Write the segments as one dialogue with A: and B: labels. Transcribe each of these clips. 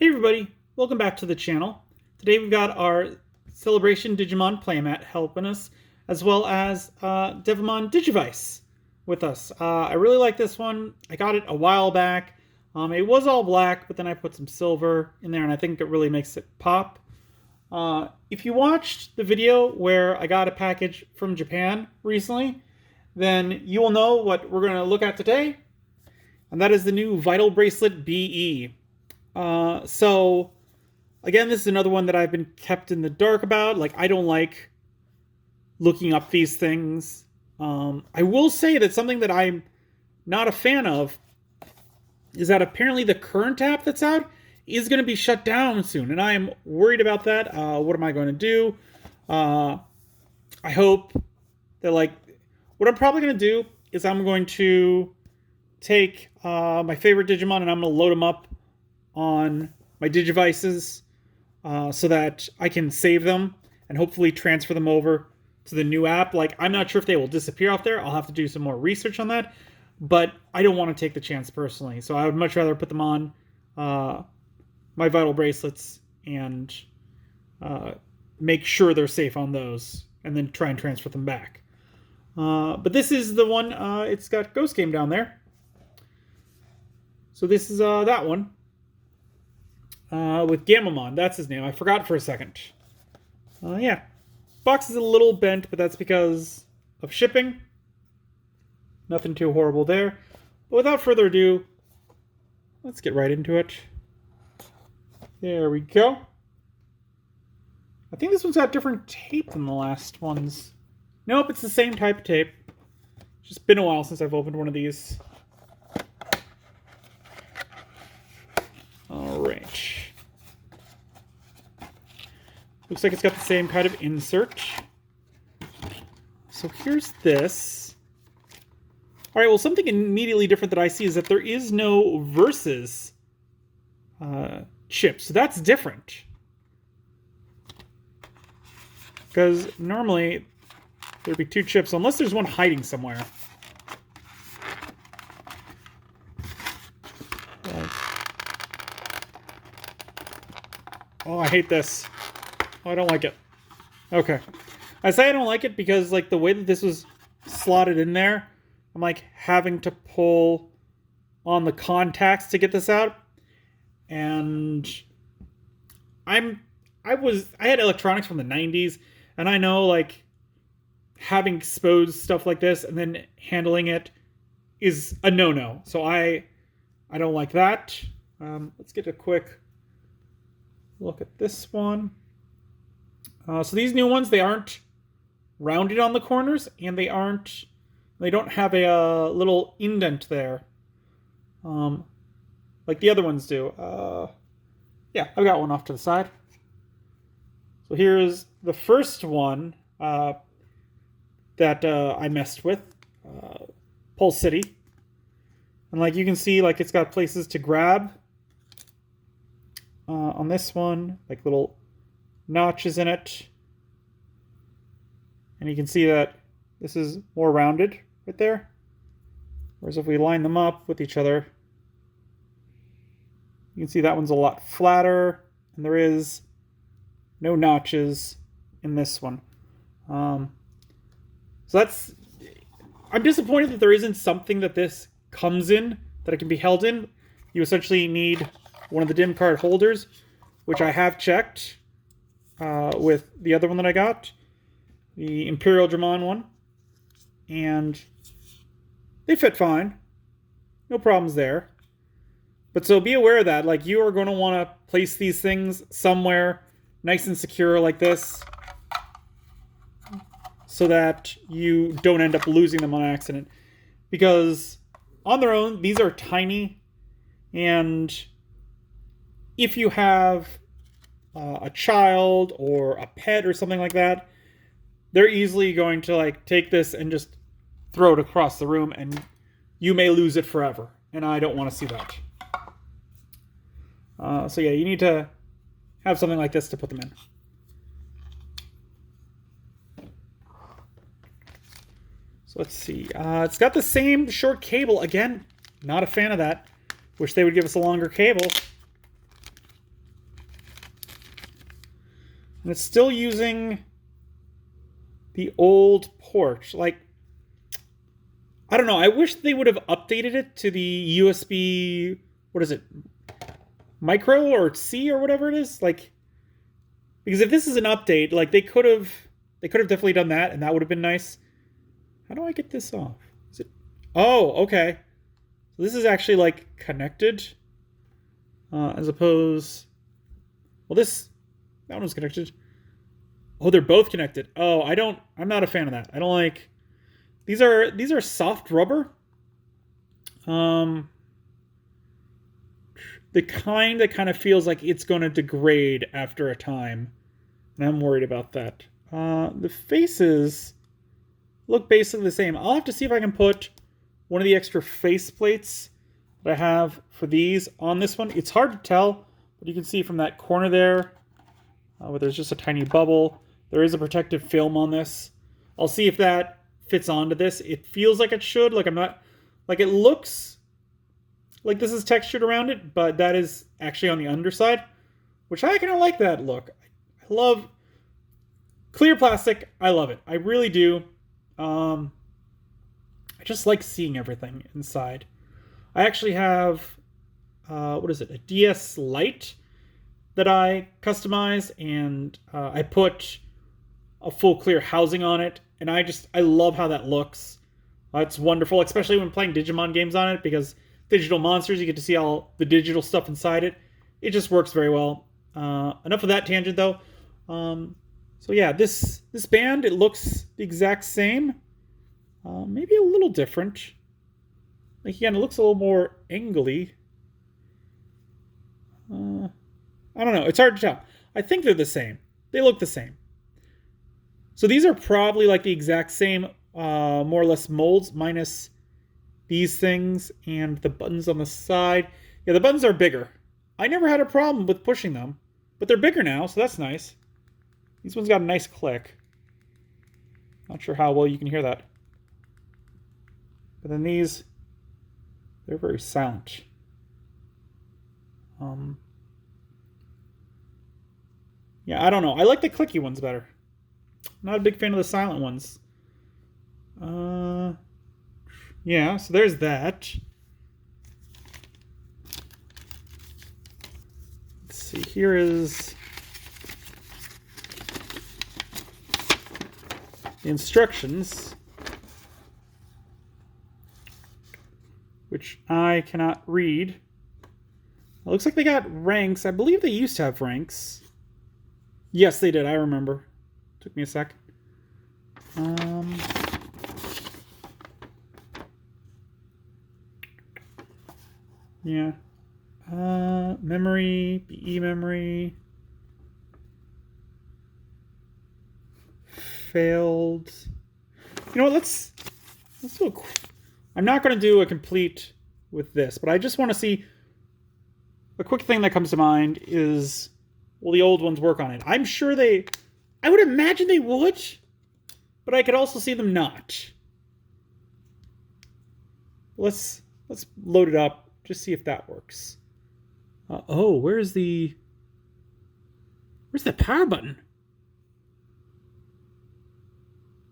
A: Hey everybody, welcome back to the channel. Today we've got our Celebration Digimon playmat helping us, as well as Devimon Digivice with us. I really like this one. I got it a while back. It was all black, but then I put some silver in there, and I think it really makes it pop. If you watched the video where I got a package from Japan recently, then you will know what we're going to look at today, and that is the new Vital Bracelet BE. So, again, this is another one that I've been kept in the dark about. Like, I don't like looking up these things. I will say that something that I'm not a fan of is that apparently the current app that's out is going to be shut down soon, and I am worried about that. What am I going to do? I hope that, like, what I'm probably going to do is I'm going to take my favorite Digimon and I'm going to load them up on my Digivices so that I can save them and hopefully transfer them over to the new app. Like, I'm not sure if they will disappear off there. I'll have to do some more research on that, but I don't want to take the chance personally. So I would much rather put them on my Vital Bracelets and make sure they're safe on those and then try and transfer them back. But this is the one, it's got Ghost Game down there. So this is that one. With Gamamon, that's his name. I forgot for a second. Yeah. Box is a little bent, but that's because of shipping. Nothing too horrible there. But without further ado, let's get right into it. There we go. I think this one's got different tape than the last ones. Nope, it's the same type of tape. Just been a while since I've opened one of these. Alright. Looks like it's got the same kind of insert. So here's this. Alright, well, something immediately different that I see is that there is no Versus chip. So that's different. Because normally there'd be two chips, unless there's one hiding somewhere. Oh, I hate this. Oh, I don't like it. Okay. I say I don't like it because, like, the way that this was slotted in there, I'm, like, having to pull on the contacts to get this out. And I had electronics from the 90s, and I know, like, having exposed stuff like this and then handling it is a no-no. So I don't like that. Let's get a quick look at this one. So these new ones, they aren't rounded on the corners, and they don't have a little indent there, like the other ones do. Yeah, I've got one off to the side. So here's the first one that I messed with, Pulse City, and like you can see, like it's got places to grab. On this one, like little notches in it. And you can see that this is more rounded right there. Whereas if we line them up with each other, you can see that one's a lot flatter, and there is no notches in this one. So that's... I'm disappointed that there isn't something that this comes in, that it can be held in. You essentially need one of the DIM card holders, which I have checked with the other one that I got, the Imperial Dramon one, and they fit fine. No problems there. But so be aware of that. Like, you are going to want to place these things somewhere nice and secure like this so that you don't end up losing them on accident. Because on their own, these are tiny, and if you have a child or a pet or something like that, they're easily going to, like, take this and just throw it across the room, and you may lose it forever. And I don't want to see that. So yeah, you need to have something like this to put them in. So let's see. It's got the same short cable. Again, not a fan of that. Wish they would give us a longer cable. And it's still using the old port. Like, I don't know. I wish they would have updated it to the USB, what is it? Micro or C or whatever it is? Like, because if this is an update, like they could have definitely done that, and that would have been nice. How do I get this off? Is it? Oh, okay. So this is actually like connected, as opposed. Well, that one was connected. Oh, they're both connected. Oh, I'm not a fan of that. I don't like. These are soft rubber. The kind that kind of feels like it's going to degrade after a time, and I'm worried about that. The faces look basically the same. I'll have to see if I can put one of the extra face plates that I have for these on this one. It's hard to tell, but you can see from that corner there, where there's just a tiny bubble, there is a protective film on this. I'll see if that fits onto this. It feels like it should. Like it looks like this is textured around it, but that is actually on the underside, which I kind of like that look. I love clear plastic. I love it. I really do. I just like seeing everything inside. I actually have, what is it? A DS Lite that I customize, and I put a full clear housing on it, and I love how that looks. It's wonderful, especially when playing Digimon games on it, because digital monsters, you get to see all the digital stuff inside it. It just works very well. Enough of that tangent, though. So yeah, this band, it looks the exact same. Maybe a little different. Like, again, it looks a little more angly. I don't know. It's hard to tell. I think they're the same. They look the same. So these are probably like the exact same, more or less molds, minus these things and the buttons on the side. Yeah, the buttons are bigger. I never had a problem with pushing them, but they're bigger now, so that's nice. These ones got a nice click. Not sure how well you can hear that. But then these, they're very silent. Yeah, I don't know. I like the clicky ones better. Not a big fan of the silent ones. Yeah, so there's that. Let's see, here is the instructions, which I cannot read. It looks like they got ranks. I believe they used to have ranks. Yes, they did. I remember. Took me a sec. Yeah. Memory, BE memory. Failed. You know what? Let's do a. I'm not going to do a complete with this, but I just want to see. A quick thing that comes to mind is, will the old ones work on it? I'm sure they. I would imagine they would, but I could also see them not. Let's load it up. Just see if that works. Oh, where's the power button?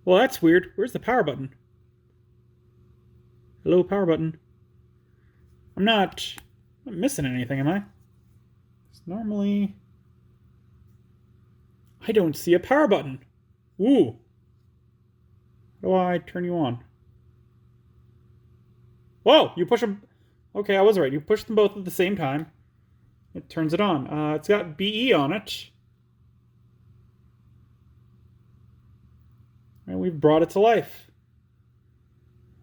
A: Well, that's weird. Where's the power button? Hello, power button. I'm not missing anything, am I? Normally, I don't see a power button. Ooh. How do I turn you on? Whoa, you push them. Okay, I was right. You push them both at the same time. It turns it on. It's got BE on it. And we've brought it to life.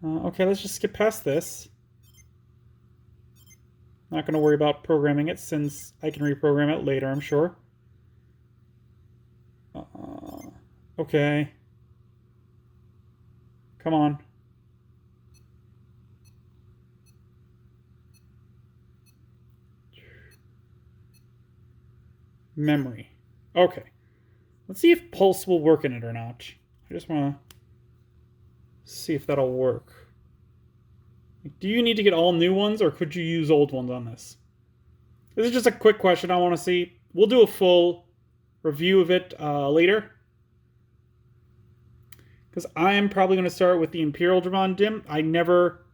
A: Okay, let's just skip past this. Not going to worry about programming it, since I can reprogram it later, I'm sure. Okay. Come on. Memory. Okay. Let's see if Pulse will work in it or not. I just want to see if that'll work. Do you need to get all new ones, or could you use old ones on this? This is just a quick question I want to see. We'll do a full review of it later. Because I'm probably going to start with the Imperial Dramon Dim. I never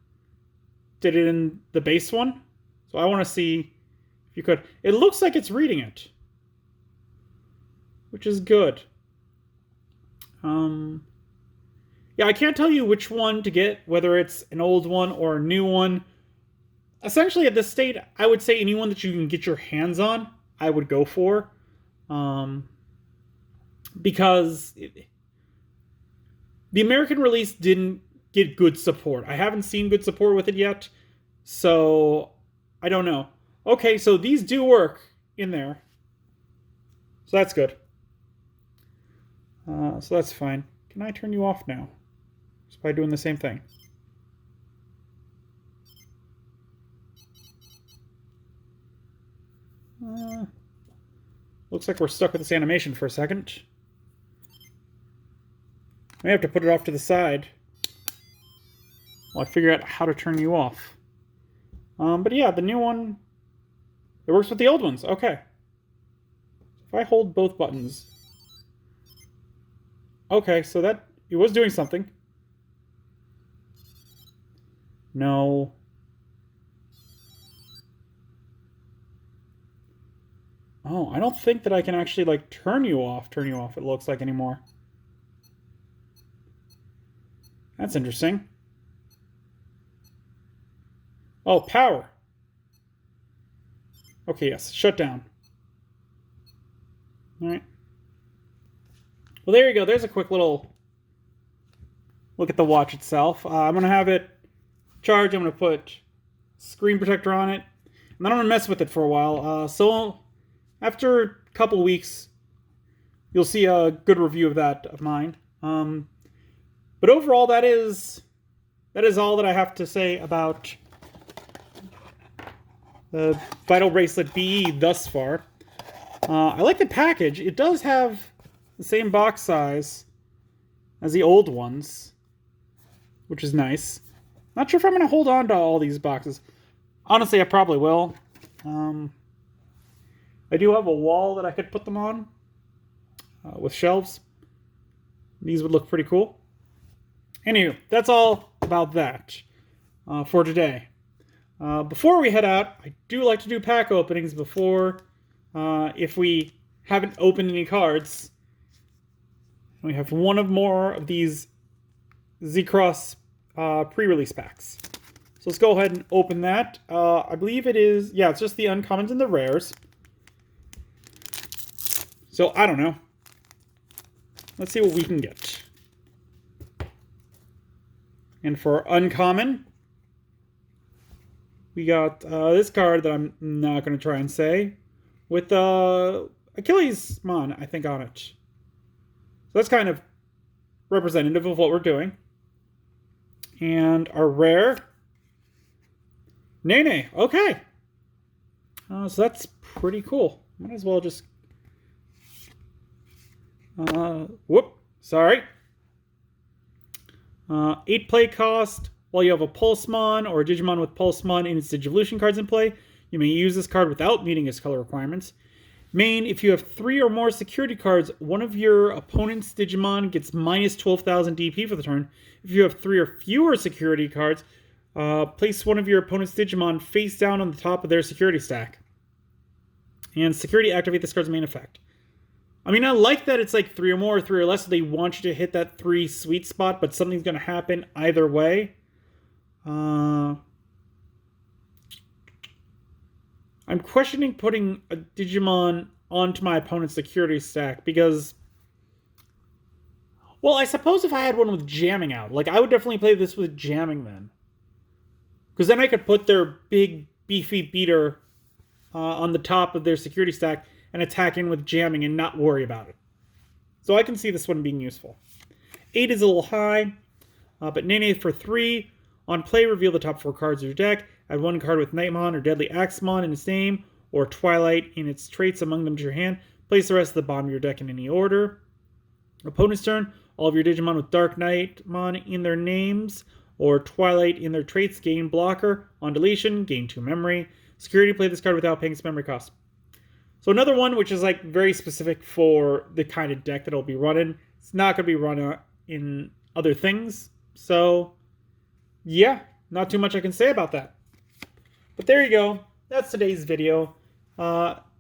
A: did it in the base one. So I want to see if you could. It looks like it's reading it, which is good. Yeah, I can't tell you which one to get, whether it's an old one or a new one. Essentially, at this state, I would say anyone that you can get your hands on, I would go for. Because the American release didn't get good support. I haven't seen good support with it yet, so I don't know. Okay, so these do work in there. So that's good. So that's fine. Can I turn you off now? Just by doing the same thing. Looks like we're stuck with this animation for a second. I may have to put it off to the side while I figure out how to turn you off. But yeah, the new one, it works with the old ones. Okay. If I hold both buttons. Okay, so that, it was doing something. No. Oh, I don't think that I can actually, like, turn you off, it looks like, anymore. That's interesting. Oh, power. Okay, yes, shut down. Alright. Well, there you go. There's a quick little look at the watch itself. I'm going to have it charged. I'm going to put screen protector on it. And then I'm going to mess with it for a while. So after a couple weeks, you'll see a good review of that of mine. But overall, that is all that I have to say about the Vital Bracelet BE thus far. I like the package. It does have the same box size as the old ones, which is nice. Not sure if I'm going to hold on to all these boxes. Honestly, I probably will. I do have a wall that I could put them on with shelves. These would look pretty cool. Anyway, that's all about that for today. Before we head out, I do like to do pack openings before, if we haven't opened any cards. We have one of more of these Z-Cross pre-release packs. So let's go ahead and open that. I believe it is, yeah, it's just the uncommons and the rares. So, I don't know. Let's see what we can get. And for uncommon, we got this card that I'm not going to try and say, with Achilles Mon, I think, on it. So that's kind of representative of what we're doing. And our rare, Nene. Okay. So that's pretty cool. Might as well just... sorry. 8 play cost. While you have a Pulsemon or a Digimon with Pulsemon in its Digivolution cards in play, you may use this card without meeting its color requirements. Main, if you have 3 or more security cards, one of your opponent's Digimon gets minus 12,000 DP for the turn. If you have 3 or fewer security cards, place one of your opponent's Digimon face down on the top of their security stack. And security, activate this card's main effect. I mean, I like that it's like 3 or more, 3 or less, so they want you to hit that 3 sweet spot, but something's going to happen either way. I'm questioning putting a Digimon onto my opponent's security stack because, well, I suppose if I had one with jamming out, like I would definitely play this with jamming then. Because then I could put their big beefy beater on the top of their security stack and attack in with jamming and not worry about it. So I can see this one being useful. 8 is a little high, but Nene for 3. On play, reveal the top 4 cards of your deck. Add 1 card with Nightmon or Deadly Axemon in its name, or Twilight in its traits among them to your hand. Place the rest of the bottom of your deck in any order. Opponent's turn. All of your Digimon with Dark Nightmon in their names, or Twilight in their traits, gain blocker. On deletion, gain 2 memory. Security, play this card without paying its memory cost. So another one which is like very specific for the kind of deck that it'll be running. It's not going to be run in other things. So yeah, not too much I can say about that. But there you go. That's today's video.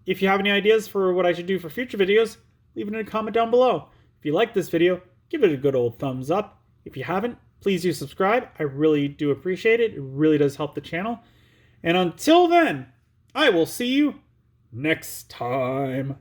A: If you have any ideas for what I should do for future videos, leave it in a comment down below. If you like this video, give it a good old thumbs up. If you haven't, please do subscribe. I really do appreciate it. It really does help the channel. And until then, I will see you next time.